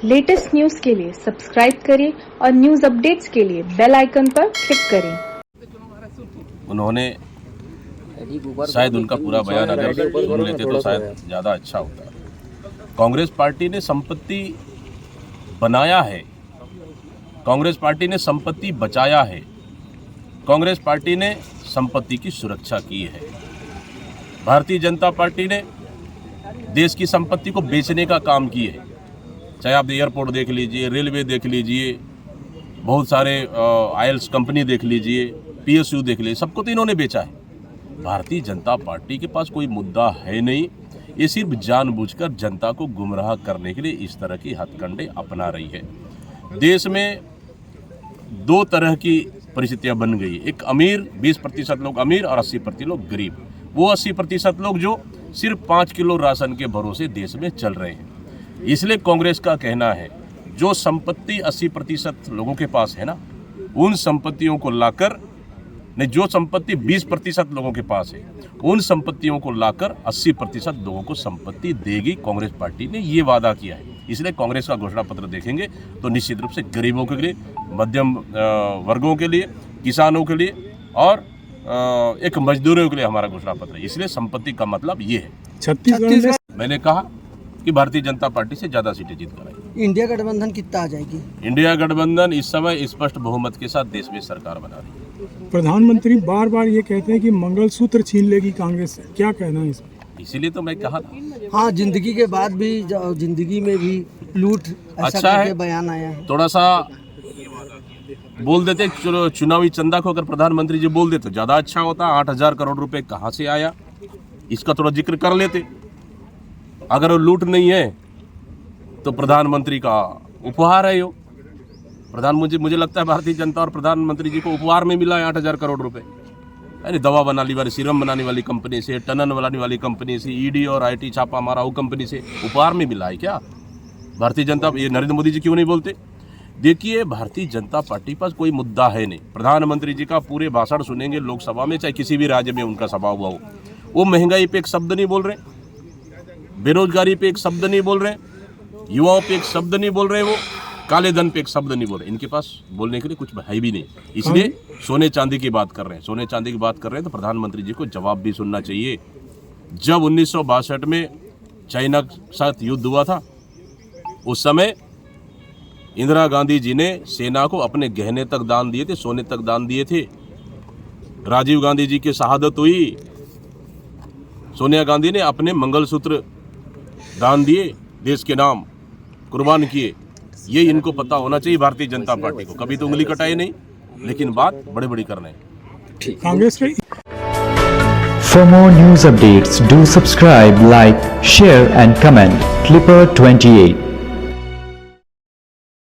Latest news के लिए subscribe करें और न्यूज अपडेट्स के लिए बेल आइकन पर क्लिक करें। उन्होंने शायद उनका पूरा बयान अगर सुन लेते तो शायद ज़्यादा अच्छा होता। कांग्रेस पार्टी ने संपत्ति बनाया है, कांग्रेस पार्टी ने संपत्ति बचाया है, कांग्रेस पार्टी ने संपत्ति की सुरक्षा की है। भारतीय जनता पार्टी ने देश की संपत्ति को बेचने का काम किया है। चाहे आप एयरपोर्ट देख लीजिए, रेलवे देख लीजिए, बहुत सारे आयल्स कंपनी देख लीजिए, PSU देख लीजिए, सबको तो इन्होंने बेचा है। भारतीय जनता पार्टी के पास कोई मुद्दा है नहीं, ये सिर्फ जानबूझकर जनता को गुमराह करने के लिए इस तरह की हथकंडे अपना रही है। देश में दो तरह की परिस्थितियां बन गई, एक अमीर 20% लोग अमीर और 80% लोग गरीब। वो 80% लोग जो सिर्फ 5 किलो राशन के भरोसे देश में चल रहे हैं। इसलिए कांग्रेस का कहना है जो संपत्ति 80% लोगों के पास है ना, उन संपत्तियों को लाकर, नहीं, जो संपत्ति 20% लोगों के पास है उन संपत्तियों को लाकर 80% लोगों को संपत्ति देगी। कांग्रेस पार्टी ने ये वादा किया है। इसलिए कांग्रेस का घोषणा पत्र देखेंगे तो निश्चित रूप से गरीबों के लिए, मध्यम वर्गों के लिए, किसानों के लिए और एक मजदूरों के लिए हमारा घोषणा पत्र है। इसलिए संपत्ति का मतलब ये है। छत्तीसगढ़ मैंने कहा कि भारतीय जनता पार्टी से ज्यादा सीटें जीत कर आएगी। इंडिया गठबंधन कितना आ जाएगी? इंडिया गठबंधन इस समय स्पष्ट बहुमत के साथ देश में सरकार बना रही है। प्रधानमंत्री बार बार ये कहते हैं कि मंगलसूत्र छीन लेगी कांग्रेस से, क्या कहना है इसमें? इसीलिए तो मैं कहा था। हाँ, जिंदगी के बाद भी, जिंदगी में भी लूट अच्छा है, बयान आया है। थोड़ा सा बोल देते, चुनावी चंदा को अगर प्रधानमंत्री जी बोल देते ज्यादा अच्छा होता। 8,000 करोड़ रुपए कहाँ से आया, इसका थोड़ा जिक्र कर लेते। अगर वो लूट नहीं है तो प्रधानमंत्री का उपहार है। यो प्रधानमंत्री, मुझे लगता है भारतीय जनता और प्रधानमंत्री जी को उपहार में मिला है 8,000 करोड़ रुपए। यानी दवा बनाने वाली, सीरम बनाने वाली कंपनी से, टनन बनाने वाली कंपनी से, ED और IT छापा मारा वो कंपनी से उपहार में मिला है क्या भारतीय जनता? ये नरेंद्र मोदी जी क्यों नहीं बोलते? देखिए, भारतीय जनता पार्टी पर कोई मुद्दा है नहीं। प्रधानमंत्री जी का पूरे भाषण सुनेंगे लोकसभा में, चाहे किसी भी राज्य में उनका सभा हुआ हो, वो महंगाई पे एक शब्द नहीं बोल रहे, बेरोजगारी पे एक शब्द नहीं बोल रहे, युवाओं पे एक शब्द नहीं बोल रहे, वो काले धन पे एक शब्द नहीं बोल रहे। इनके पास बोलने के लिए कुछ है भी नहीं। इसलिए सोने चांदी की बात कर रहे हैं। सोने चांदी की बात कर रहे हैं तो प्रधानमंत्री जी को जवाब भी सुनना चाहिए। जब 1962 में चाइना के साथ युद्ध हुआ था, उस समय इंदिरा गांधी जी ने सेना को अपने गहने तक दान दिए थे, सोने तक दान दिए थे। राजीव गांधी जी की शहादत हुई, सोनिया गांधी ने अपने मंगलसूत्र दान दिए, देश के नाम कुर्बान किए। ये इनको पता होना चाहिए भारतीय जनता पार्टी को। कभी तो उंगली कटाई नहीं, लेकिन बात बड़ी बड़ी कर रहे हैं। कांग्रेस के For more news updates, do subscribe, like, share and comment. Clipper 28